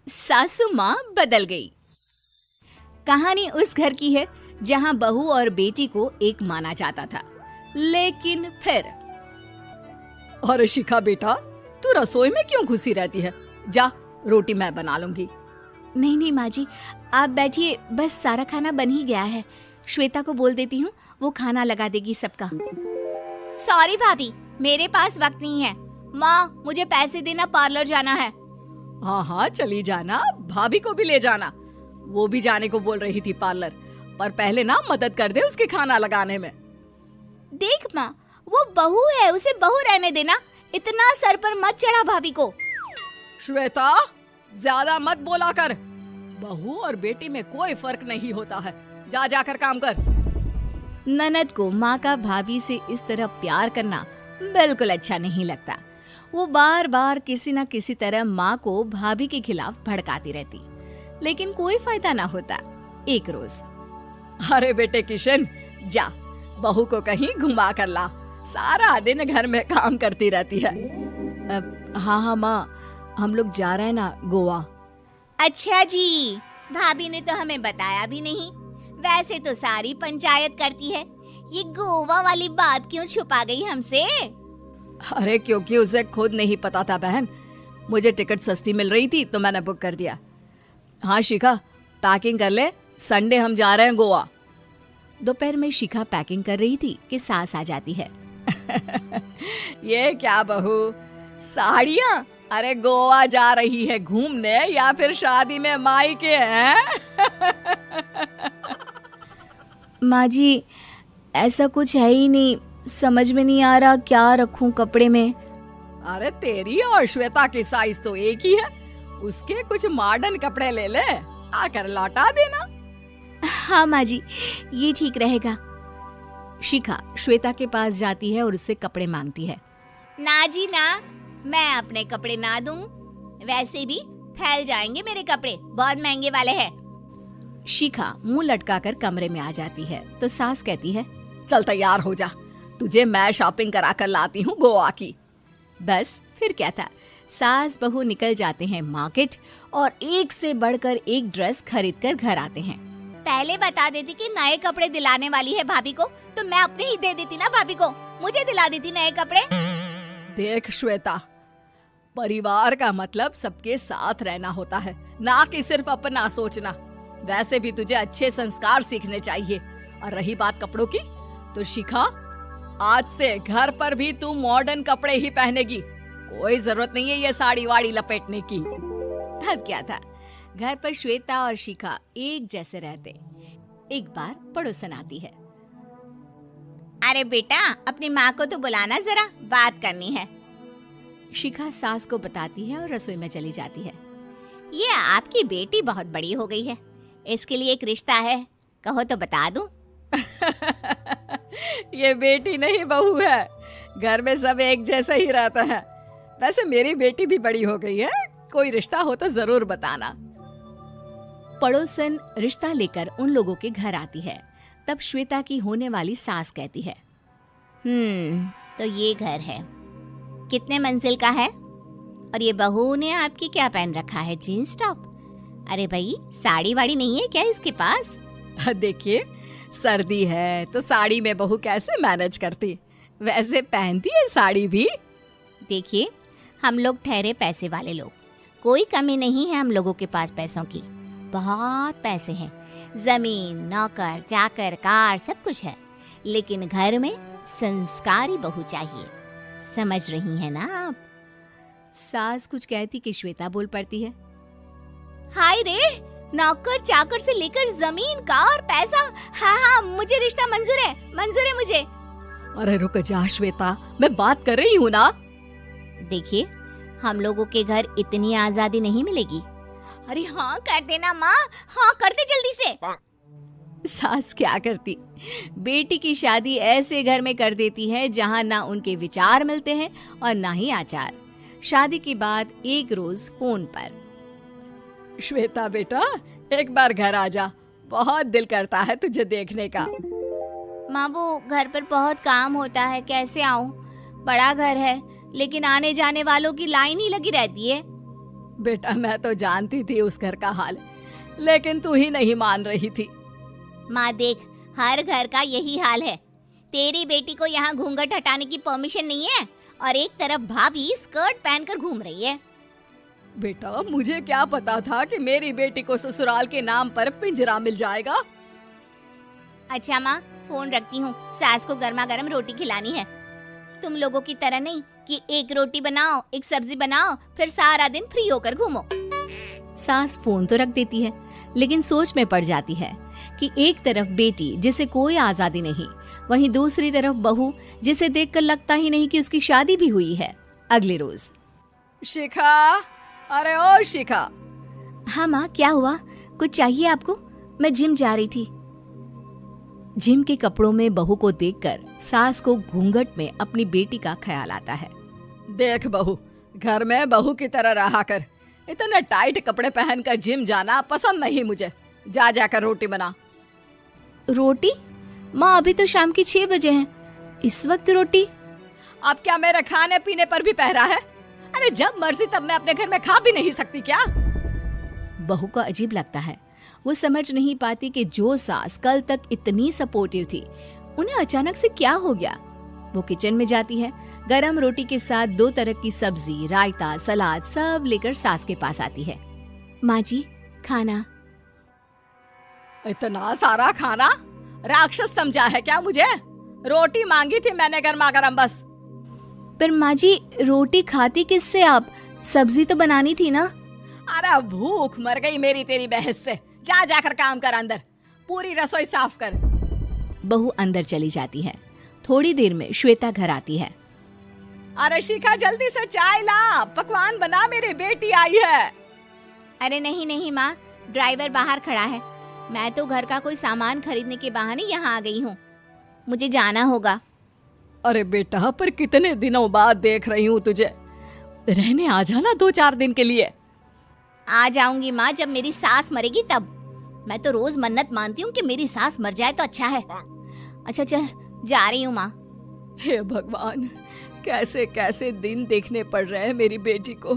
सासू माँ बदल गई। कहानी उस घर की है जहाँ बहू और बेटी को एक माना जाता था, लेकिन फिर अरे शिखा बेटा, तू रसोई में क्यों घुसी रहती है? जा, रोटी मैं बना लूंगी। नहीं नहीं माँ जी, आप बैठिए, बस सारा खाना बन ही गया है। श्वेता को बोल देती हूँ, वो खाना लगा देगी सबका। सॉरी भाभी, मेरे पास वक्त नहीं है। माँ, मुझे पैसे देना, पार्लर जाना है। हाँ हाँ चली जाना, भाभी को भी ले जाना। वो भी जाने को बोल रही थी पार्लर, पर पहले ना मदद कर दे उसके खाना लगाने में। देख माँ, वो बहू है, उसे बहू रहने देना, इतना सर पर मत चढ़ा भाभी को। श्वेता, ज्यादा मत बोला कर। बहू और बेटी में कोई फर्क नहीं होता है। जा जाकर काम कर। ननद को माँ का भाभी से इस तरह प्यार करना बिल्कुल अच्छा नहीं लगता। वो बार बार किसी न किसी तरह माँ को भाभी के खिलाफ भड़काती रहती, लेकिन कोई फायदा ना होता। एक रोज, अरे बेटे किशन, जा बहू को कहीं घुमा कर ला, सारा दिन घर में काम करती रहती है। हाँ माँ, हम लोग जा रहे हैं ना गोवा। अच्छा जी, भाभी ने तो हमें बताया भी नहीं। वैसे तो सारी पंचायत करती है, ये गोवा वाली बात क्यों छुपा गई हमसे? अरे क्योंकि उसे खुद नहीं पता था बहन। मुझे टिकट सस्ती मिल रही थी तो मैंने बुक कर दिया। हाँ शिखा, पैकिंग कर ले, संडे हम जा रहे हैं गोवा। दोपहर में शिखा पैकिंग कर रही थी कि सास आ जाती है। ये क्या बहू, साड़ियाँ? अरे गोवा जा रही है घूमने या फिर शादी में मायके हैं? माँ जी, ऐसा कुछ है ही नहीं, समझ में नहीं आ रहा क्या रखूं कपड़े में। अरे तेरी और श्वेता की साइज तो एक ही है, उसके कुछ मॉडर्न कपड़े ले ले, आकर लौटा देना। हाँ माँ जी, ये ठीक रहेगा। शिखा श्वेता के पास जाती है और उससे कपड़े मांगती है। ना जी ना, मैं अपने कपड़े ना दूं, वैसे भी फैल जाएंगे मेरे कपड़े, बहुत महंगे वाले हैं। शिखा मुंह लटकाकर कमरे में आ जाती है तो सास कहती है, चल तैयार हो जा, तुझे मैं शॉपिंग करा कर लाती हूँ गोवा की। बस फिर क्या था, सास बहू निकल जाते हैं मार्केट और एक से बढ़कर एक ड्रेस खरीद कर घर आते हैं। पहले बता देती कि नए कपड़े दिलाने वाली है भाभी को, तो मैं अपने ही दे देती ना भाभी को, मुझे दिला देती नए कपड़े। देख श्वेता, परिवार का मतलब सबके साथ रहना होता है, ना कि सिर्फ अपना सोचना। वैसे भी तुझे अच्छे संस्कार सीखने चाहिए। और रही बात कपड़ों की, तो शिखा, आज से घर पर भी तू मॉडर्न कपड़े ही पहनेगी। कोई जरूरत नहीं है ये साड़ी वाड़ी लपेटने की। अब क्या था, घर पर श्वेता और शिखा एक जैसे रहते। एक बार पड़ोसन आती है। अरे बेटा, अपनी माँ को तो बुलाना, जरा बात करनी है। शिखा सास को बताती है और रसोई में चली जाती है। ये आपकी बेटी बहुत बड़ी हो गई है, इसके लिए एक रिश्ता है, कहो तो बता दूं। ये बेटी नहीं बहू है, घर में सब एक जैसा ही रहता है। वैसे मेरी बेटी भी बड़ी हो गई है, कोई रिश्ता हो तो जरूर बताना। पड़ोसन रिश्ता लेकर उन लोगों के घर आती है। तब श्वेता की होने वाली सास कहती है, तो ये घर है, कितने मंजिल का है? और ये बहू ने आपकी क्या पहन रखा है, जीन्स टॉप? अरे भाई, साड़ी वाड़ी नहीं है क्या इसके पास? देखिए, सर्दी है तो साड़ी में बहू कैसे मैनेज करती, वैसे पहनती है साड़ी भी। देखिए, हम लोग ठहरे पैसे वाले लोग, कोई कमी नहीं है हम लोगों के पास पैसों की, बहुत पैसे हैं, जमीन, नौकर चाकर, कार, सब कुछ है, लेकिन घर में संस्कारी बहू चाहिए, समझ रही हैं ना आप? सास कुछ कहती कि श्वेता बोल पड़ती है, हाय रे, नौकर चाकर से लेकर जमीन, कार, पैसा, हाँ, मुझे रिश्ता मंजूर है मुझे। अरे रुक जा श्वेता, मैं बात कर रही हूँ ना। देखिए, हम लोगों के घर इतनी आजादी नहीं मिलेगी। अरे हाँ कर देना माँ, हाँ कर दे जल्दी से। सास क्या करती, बेटी की शादी ऐसे घर में कर देती है जहाँ ना उनके विचार मिलते हैं और ना ही आचार। शादी के बाद एक रोज फोन पर, श्वेता बेटा, एक बार घर आ जा, बहुत दिल करता है तुझे देखने का। माँ, वो घर पर बहुत काम होता है, कैसे आऊँ? बड़ा घर है, लेकिन आने जाने वालों की लाइन ही लगी रहती है। बेटा मैं तो जानती थी उस घर का हाल, लेकिन तू ही नहीं मान रही थी। माँ देख, हर घर का यही हाल है। तेरी बेटी को यहाँ घूंघट हटाने की परमिशन नहीं है और एक तरफ भाभी स्कर्ट पहनकर घूम रही है। बेटा मुझे क्या पता था कि मेरी बेटी को ससुराल के नाम पर पिंजरा मिल जाएगा। अच्छा माँ, फोन रखती हूँ, सास को गर्मा गर्म रोटी खिलानी है। तुम लोगों की तरह नहीं कि एक रोटी बनाओ, एक सब्जी बनाओ, फिर सारा दिन फ्री होकर घूमो। सास फोन तो रख देती है, लेकिन सोच में पड़ जाती है कि एक तरफ बेटी जिसे कोई आजादी नहीं, वहीं दूसरी तरफ बहू जिसे देखकर लगता ही नहीं कि उसकी शादी भी हुई है। अगले रोज। शिखा, अरे ओ शिखा। हाँ माँ, क्या हुआ? कुछ चाहिए आपको? मैं जिम जा रही थी। जिम के कपड़ों में बहू को देखकर सास को घूंघट में अपनी बेटी का ख्याल आता है। देख बहू, घर में बहू की तरह रहा कर। इतने टाइट कपड़े पहनकर जिम जाना पसंद नहीं मुझे। जा जाकर रोटी बना। रोटी? माँ अभी तो शाम की 6 बजे हैं, इस वक्त रोटी? अब क्या मेरे खाने पीने पर भी पहरा है? अरे जब मर्जी तब मैं अपने घर में खा भी नहीं सकती क्या? बहू को अजीब लगता है। वो समझ नहीं पाती कि जो सास कल तक इतनी सपोर्टिव थी, उन्हें अचानक से क्या हो गया। वो किचन में जाती है, गरम रोटी के साथ 2 तरह की सब्जी, रायता, सलाद सब लेकर सास के पास आती है। माँ जी, खाना। इतना सारा खाना? राक्षस समझा है क्या मुझे? रोटी मांगी थी मैंने गर्मा गर्म बस। पर माँ जी, रोटी खाती किससे आप? सब्जी तो बनानी थी ना। अरे भूख मर गई मेरी तेरी बहस से। जा जाकर काम कर, अंदर पूरी रसोई साफ कर। बहू अंदर चली जाती है। थोड़ी देर में श्वेता घर आती है। अरे शिखा, जल्दी से चाय ला, पकवान बना, मेरी बेटी आई है। अरे नहीं नहीं माँ, ड्राइवर बाहर खड़ा है। मैं तो घर का कोई सामान खरीदने के बहाने यहाँ आ गई हूँ, मुझे जाना होगा। अरे बेटा, पर कितने दिनों बाद देख रही हूँ तुझे, रहने आ जाना 2-4 दिन के लिए। आ जाऊंगी माँ, जब मेरी सास मरेगी तब। मैं तो रोज मन्नत मानती हूँ कि मेरी सास मर जाए तो अच्छा है। अच्छा चल, जा रही हूँ माँ। हे भगवान, कैसे कैसे दिन देखने पड़ रहे हैं मेरी बेटी को।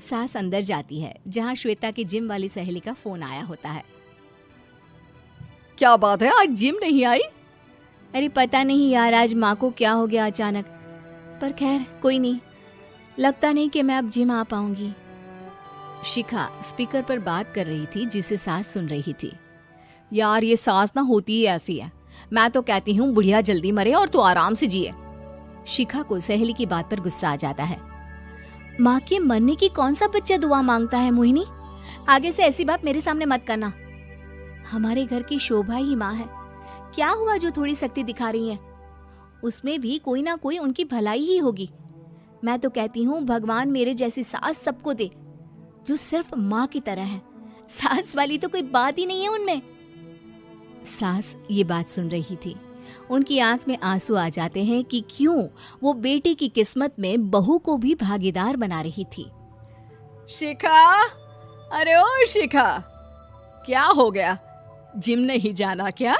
सास अंदर जाती है, जहाँ श्वेता की जिम वाली सहेली का फोन आया होता है। क्या बात है, आज जिम नहीं आई? अरे पता नहीं यार, आज माँ को क्या हो गया अचानक। पर खैर कोई नहीं, लगता नहीं कि मैं अब जिम आ पाऊंगी। शिखा स्पीकर पर बात कर रही थी, जिसे सास सुन रही थी। यार ये सास ना होती ही ऐसी है। मैं तो कहती हूँ बुढ़िया जल्दी मरे और तू आराम से जिए। शिखा को सहेली की बात पर गुस्सा आ जाता है। माँ के मरने की कौन सा बच्चा दुआ मांगता है मोहिनी? आगे से ऐसी बात मेरे सामने मत करना। हमारे घर की शोभा ही माँ है। क्या हुआ जो थोड़ी शक्ति दिखा रही है? उसमें भी कोई ना कोई उनकी भलाई ही होगी। मैं तो कहती हूँ भगवान मेरे जैसी सास सबको दे, जो सिर्फ माँ की तरह है। सास वाली तो कोई बात ही नहीं है उनमें। सास ये बात सुन रही थी। उनकी आंख में आंसू आ जाते हैं कि क्यों वो बेटे की किस्मत में बहू को भी भागीदार बना रही थी। शिखा, अरे ओ शिखा, क्या हो गया? जिम नहीं जाना क्या?